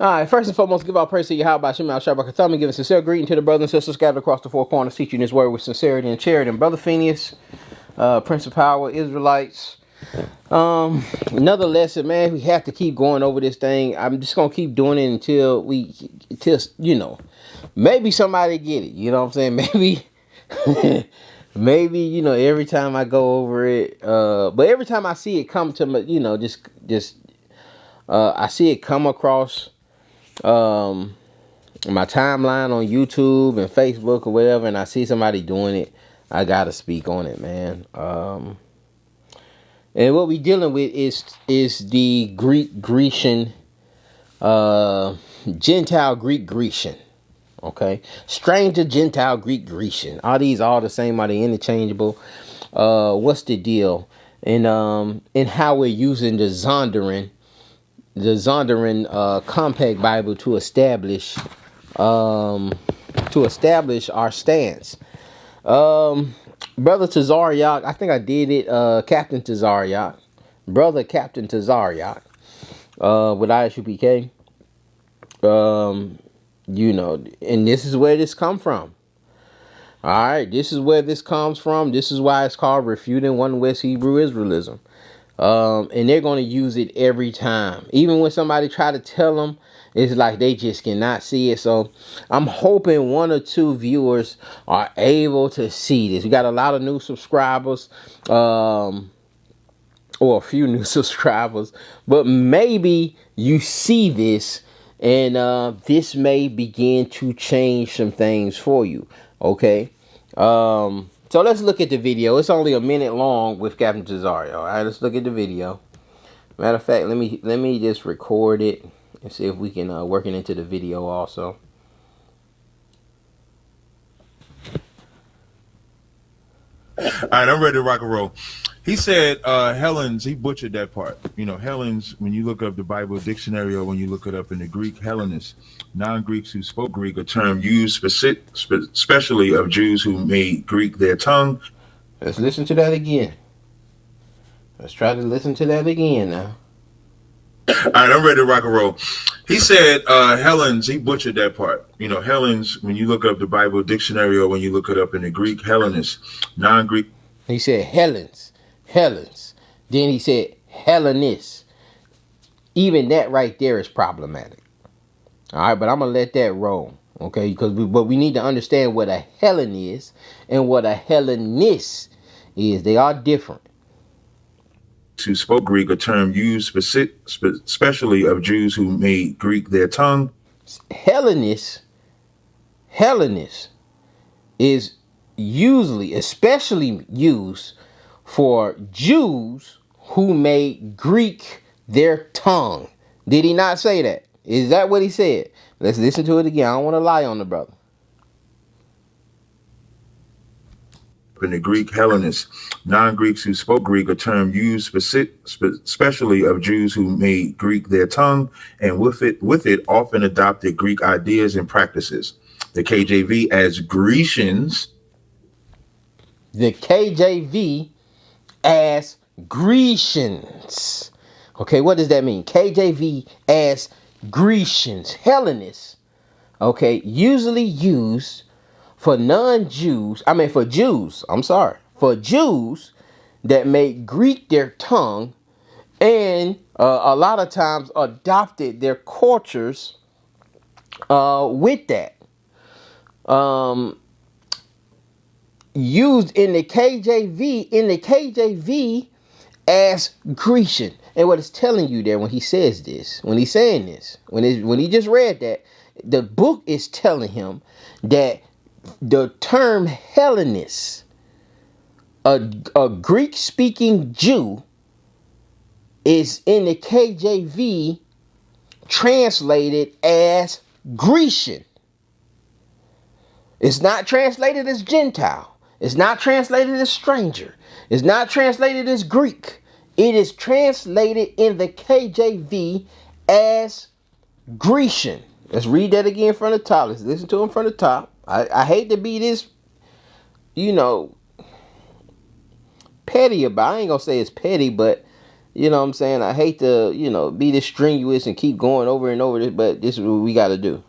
All right, first and foremost, give all praise to Yahweh by Shema Shabbat Katham, giving sincere greeting to the brothers and sisters scattered across the four corners, teaching His word with sincerity and charity. And Brother Phineas, Prince of Power, Israelites. Another lesson, man. We have to keep going over this thing. I'm just gonna keep doing it until maybe somebody get it. You know what I'm saying? Maybe, maybe every time I go over it, but every time I see it come to me, I see it come across my timeline on YouTube and Facebook or whatever, and I see somebody doing it, I gotta speak on it, man. And what we dealing with is the Grecian, Gentile Greek Grecian. Okay, stranger Gentile Greek Grecian. Are these all the same? Are they interchangeable? What's the deal? And how we're using the Zondervan Compact Bible to establish our stance. Brother Tazariak, I think I did it. Captain Tazariak, brother Captain Tazariak, with ISUPK. And this is where this come from. All right, this is where this comes from. This is why it's called Refuting One West Hebrew Israelism. And they're going to use it every time. Even when somebody try to tell them, it's like they just cannot see it. So I'm hoping one or two viewers are able to see this. We got a lot of new subscribers, or a few new subscribers, but maybe you see this and this may begin to change some things for you. Okay. So let's look at the video. It's only a minute long with Captain Cesario. All right, let's look at the video. Matter of fact, let me just record it and see if we can work it into the video also. All right, I'm ready to rock and roll. He said Hellenes, he butchered that part. Hellenes, when you look up the Bible dictionary or when you look it up in the Greek, Hellenist, non-Greeks who spoke Greek, a term used especially of Jews who made Greek their tongue. Let's listen to that again. Let's try to listen to that again now. All right, I'm ready to rock and roll. He said Hellenes, he butchered that part. Hellenes, when you look up the Bible dictionary or when you look it up in the Greek, Hellenist, non-Greek. He said Hellenes. Then he said Hellenist. Even that right there is problematic. All right, but I'm going to let that roll. Okay, but we need to understand what a Hellen is and what a Hellenist is. They are different. Who spoke Greek, a term used especially of Jews who made Greek their tongue. Hellenist is usually, especially used for Jews who made Greek their tongue. Did he not say that? Is that what he said? Let's listen to it again. I don't want to lie on the brother. In the Greek, Hellenist, non-Greeks who spoke Greek, a term used especially of Jews who made Greek their tongue, and with it often adopted Greek ideas and practices. The KJV as Grecians. The KJV as Grecians. Okay, what does that mean? KJV as Grecians, Hellenists. Okay, usually used for non-Jews, for Jews that made Greek their tongue and a lot of times adopted their cultures with that. Used in the KJV as Grecian. And what it's telling you there when he says this, when he's saying this, when he just read that, the book is telling him that the term Hellenist, a Greek-speaking Jew, is in the KJV translated as Grecian. It's not translated as Gentile. It's not translated as stranger. It's not translated as Greek. It is translated in the KJV as Grecian. Let's read that again from the top. Let's listen to him from the top. I hate to be this, petty about it. I ain't gonna say it's petty, but You know what I'm saying? I hate to, be this strenuous and keep going over and over this, but this is what we got to do.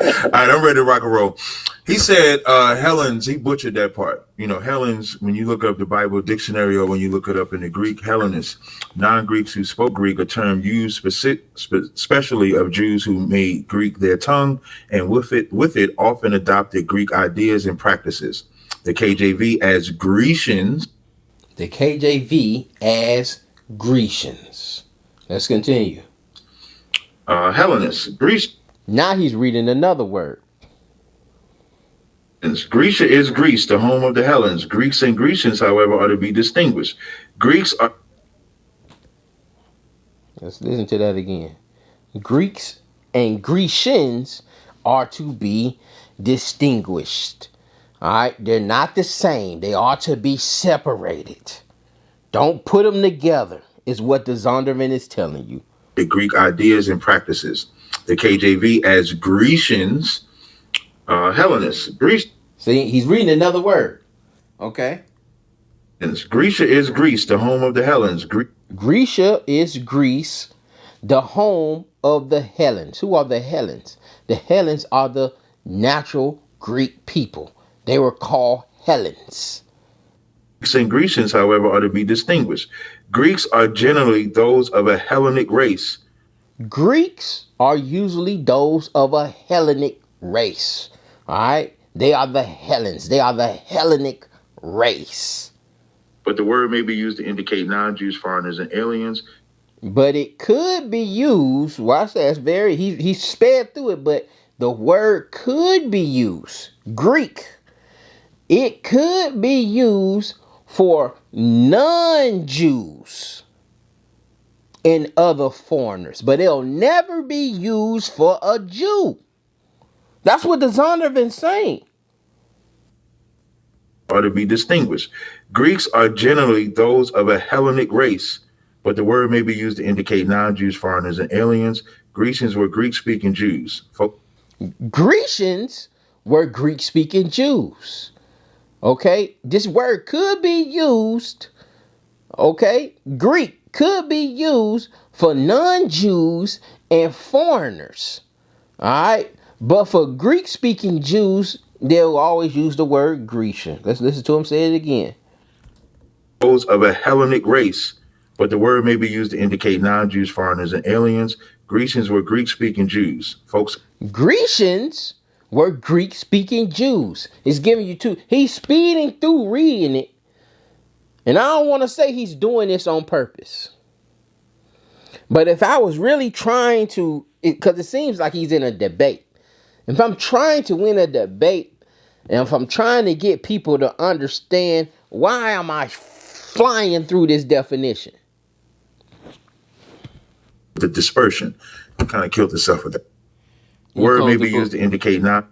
All right, I'm ready to rock and roll. He said Hellenes, he butchered that part. Hellenes, when you look up the Bible dictionary or when you look it up in the Greek, Hellenists, non-Greeks who spoke Greek, a term used specially of Jews who made Greek their tongue and with it often adopted Greek ideas and practices. The KJV as Grecians. The KJV as Grecians. Let's continue. Hellenists, Greece. Now he's reading another word. Grecia is Greece, the home of the Hellenes. Greeks and Grecians, however, are to be distinguished. Greeks are. Let's listen to that again. Greeks and Grecians are to be distinguished. All right, they're not the same. They are to be separated. Don't put them together, is what the Zondervan is telling you. The Greek ideas and practices. The KJV as Grecians, Hellenists. Greece. See, he's reading another word. Okay. Grecia is Greece, the home of the Hellenes. Grecia is Greece, the home of the Hellenes. Who are the Hellenes? The Hellenes are the natural Greek people. They were called Hellenes. Greeks and Grecians, however, are to be distinguished. Greeks are generally those of a Hellenic race. Greeks are usually those of a Hellenic race. All right? They are the Hellenes. They are the Hellenic race. But the word may be used to indicate non-Jews, foreigners, and aliens. But it could be used. Watch that. He sped through it, but the word could be used. Greek. It could be used for non-Jews and other foreigners, but it'll never be used for a Jew. That's what the Zondervan's saying. Are to be distinguished. Greeks are generally those of a Hellenic race, but the word may be used to indicate non-Jews, foreigners, and aliens. Grecians were Greek-speaking Jews. Grecians were Greek-speaking Jews. Okay, this word could be used. Okay, Greek could be used for non-Jews and foreigners. All right, but for Greek-speaking Jews, they'll always use the word Grecian. Let's listen to him say it again. Those of a Hellenic race, but the word may be used to indicate non-Jews, foreigners, and aliens. Grecians were Greek-speaking Jews. Folks. Grecians were Greek-speaking Jews. He's giving you two. He's speeding through reading it. And I don't want to say he's doing this on purpose. But if I was really trying to, because it seems like he's in a debate. If I'm trying to win a debate, and if I'm trying to get people to understand, why am I flying through this definition? The dispersion. Kind of killed itself with that. Word may be used to indicate not,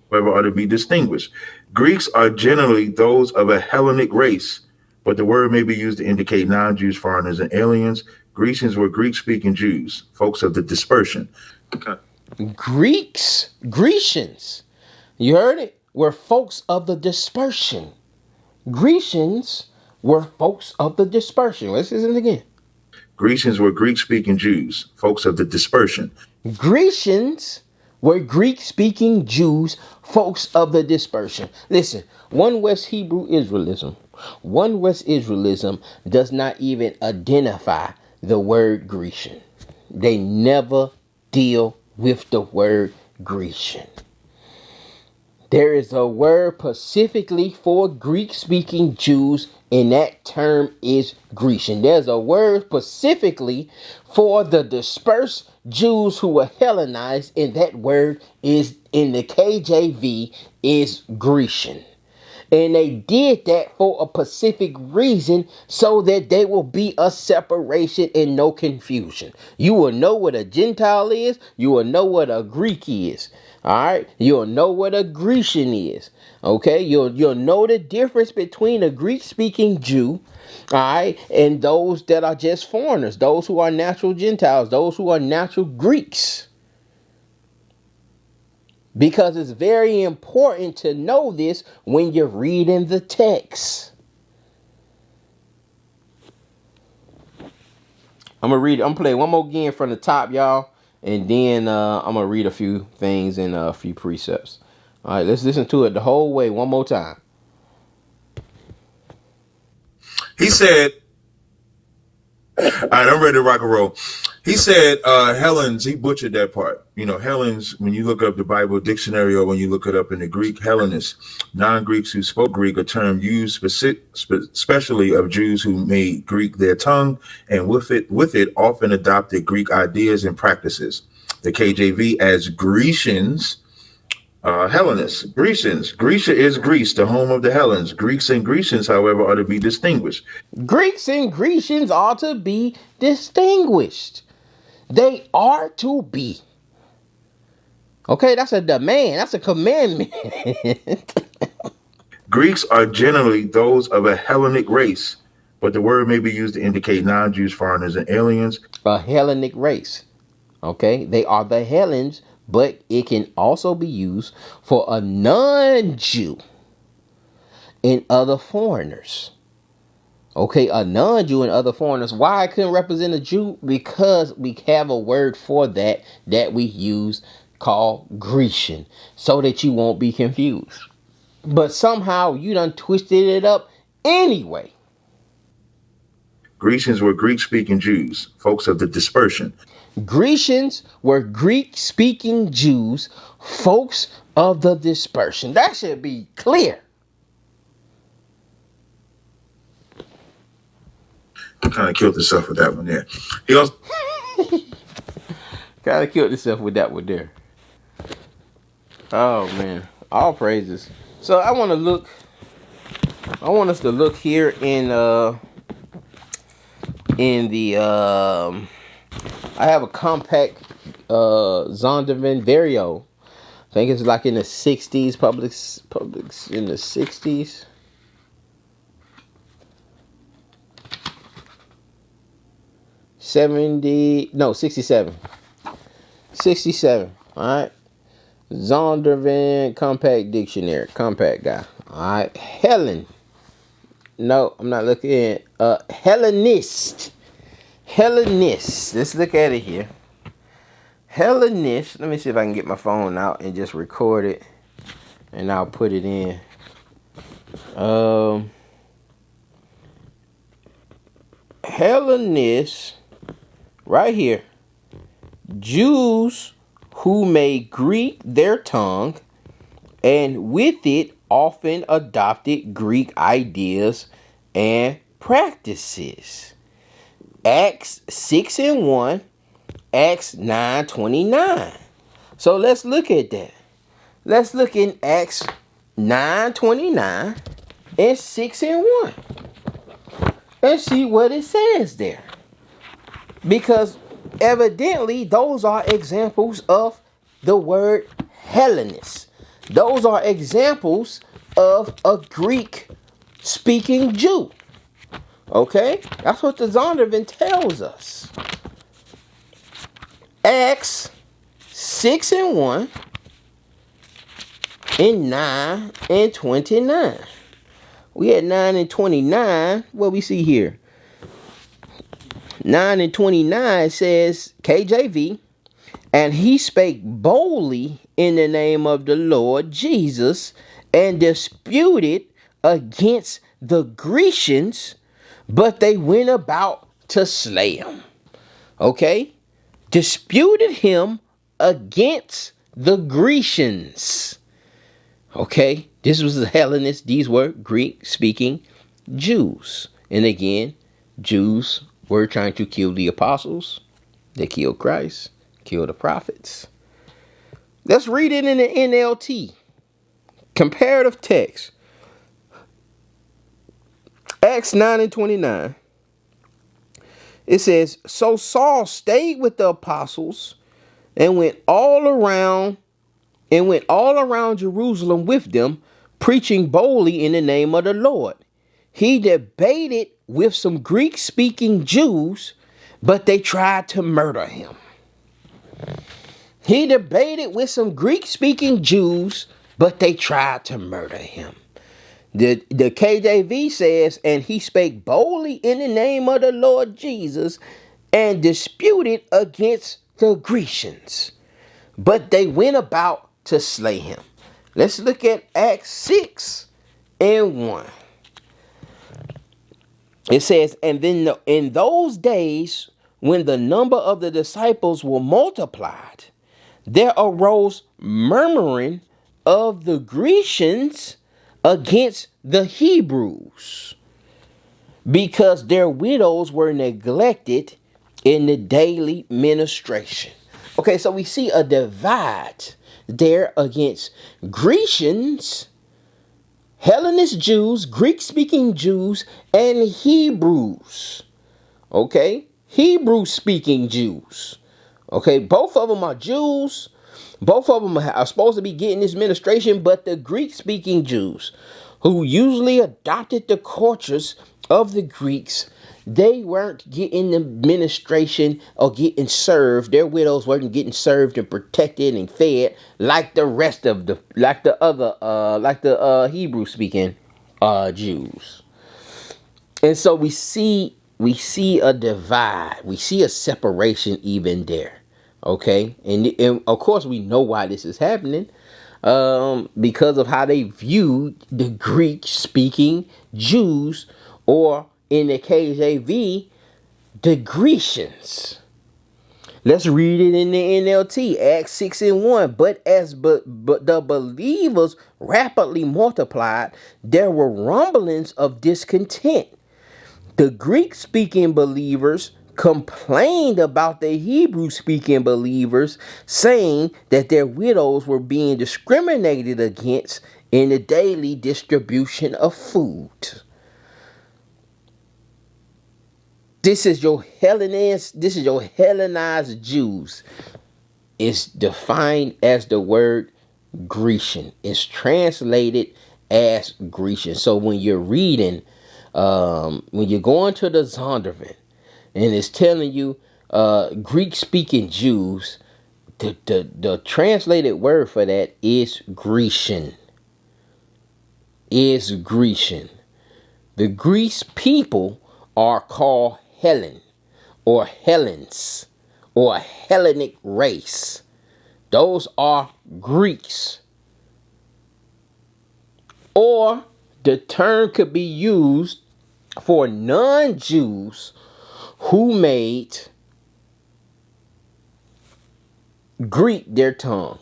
however, are to be distinguished. Greeks are generally those of a Hellenic race, but the word may be used to indicate non-Jews, foreigners, and aliens. Grecians were Greek-speaking Jews, folks of the dispersion. Grecians, you heard it, were folks of the dispersion. Grecians were folks of the dispersion. Let's listen again. Grecians were Greek-speaking Jews, folks of the dispersion. Grecians were Greek-speaking Jews, folks of the dispersion. Listen, One West Hebrew Israelism. One West Israelism does not even identify the word Grecian. They never deal with the word Grecian. There is a word specifically for Greek-speaking Jews, and that term is Grecian. There's a word specifically for the dispersed Jews who were Hellenized, and that word is in the KJV is Grecian. And they did that for a specific reason, so that there will be a separation and no confusion. You will know what a Gentile is. You will know what a Greek is. All right. You'll know what a Grecian is. Okay. You'll know the difference between a Greek-speaking Jew, all right, and those that are just foreigners, those who are natural Gentiles, those who are natural Greeks. Because it's very important to know this when you're reading the text. I'm gonna read. I'm gonna play one more again from the top, y'all, and then I'm gonna read a few things and a few precepts. All right, let's listen to it the whole way one more time. He said, all right, I'm ready to rock and roll. He said, Helens, he butchered that part. You know, Helens, when you look up the Bible dictionary or when you look it up in the Greek, Hellenists, non-Greeks who spoke Greek, a term used especially of Jews who made Greek their tongue and with it often adopted Greek ideas and practices. The KJV as Grecians, Hellenists, Grecians. Grecia is Greece, the home of the Hellenes. Greeks and Grecians, however, are to be distinguished. Greeks and Grecians are to be distinguished. They are to be. Okay, that's a demand. That's a commandment. Greeks are generally those of a Hellenic race, but the word may be used to indicate non-Jews, foreigners, and aliens. A Hellenic race. Okay, they are the Hellenes, but it can also be used for a non-Jew and other foreigners. Okay, a non-Jew and other foreigners. Why I couldn't represent a Jew? Because we have a word for that we use called Grecian, so that you won't be confused. But somehow you done twisted it up anyway. Grecians were Greek-speaking Jews, folks of the dispersion. Grecians were Greek-speaking Jews, folks of the dispersion. That should be clear. Kind of killed himself with that one there. He also Kind of killed himself with that one there. Oh man, all praises. So I want us to look here in the I have a compact Zondervan Vario. I think it's like in the 60s, Publix in the 60s. No, 67. 67. Alright. Zondervan Compact Dictionary. Compact guy. Alright. Helen. No, I'm not looking at Hellenist. Hellenist. Let's look at it here. Hellenist. Let me see if I can get my phone out and just record it. And I'll put it in. Hellenist. Right here. Jews who made Greek their tongue and with it often adopted Greek ideas and practices. Acts 6:1, Acts 9:29. So let's look at that. Let's look in Acts 9:29 and 6:1 and see what it says there. Because evidently those are examples of the word Hellenist. Those are examples of a Greek speaking Jew. Okay? That's what the Zondervan tells us. Acts 6:1 and 9:29. We had 9:29. What we see here? 9:29 says KJV, and he spake boldly in the name of the Lord Jesus and disputed against the Grecians, but they went about to slay him. Okay? Disputed him against the Grecians. Okay? This was the Hellenists. These were Greek speaking Jews. And again, Jews were trying to kill the apostles. They killed Christ, killed the prophets. Let's read it in the NLT. Comparative text. Acts 9:29. It says, so Saul stayed with the apostles and went all around Jerusalem with them, preaching boldly in the name of the Lord. He debated with some Greek-speaking Jews, but they tried to murder him. He debated with some Greek-speaking Jews, but they tried to murder him. The KJV says, and he spake boldly in the name of the Lord Jesus and disputed against the Grecians, but they went about to slay him. Let's look at Acts 6 and 1. It says, and then in those days, when the number of the disciples were multiplied, there arose murmuring of the Grecians against the Hebrews, because their widows were neglected in the daily ministration. Okay, so we see a divide there against Grecians, Hellenist Jews, Greek-speaking Jews, and Hebrews. Okay, Hebrew-speaking Jews. Okay, both of them are Jews. Both of them are supposed to be getting this ministration, but the Greek-speaking Jews, who usually adopted the cultures of the Greeks, they weren't getting the ministration or getting served. Their widows weren't getting served and protected and fed like the rest of the Hebrew-speaking Jews. And so we see a divide. We see a separation even there. Okay, and of course we know why this is happening, because of how they viewed the Greek-speaking Jews, or in the KJV, the Grecians. Let's read it in the NLT, Acts 6 and 1. But the believers rapidly multiplied, there were rumblings of discontent. The Greek-speaking believers complained about the Hebrew-speaking believers, saying that their widows were being discriminated against in the daily distribution of food. This is your Hellenized Jews. It's defined as the word Grecian. It's translated as Grecian. So when you're reading, when you're going to the Zondervan, and it's telling you Greek-speaking Jews, the translated word for that is Grecian. Is Grecian. The Greece people are called Hellen, or Hellenes, or a Hellenic race. Those are Greeks. Or the term could be used for non-Jews who made Greek their tongue.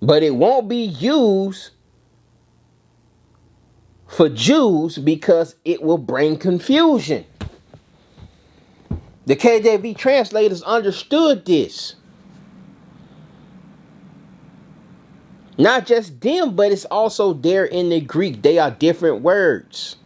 But it won't be used for Jews because it will bring confusion. The KJV translators understood this. Not just them, but it's also there in the Greek. They are different words.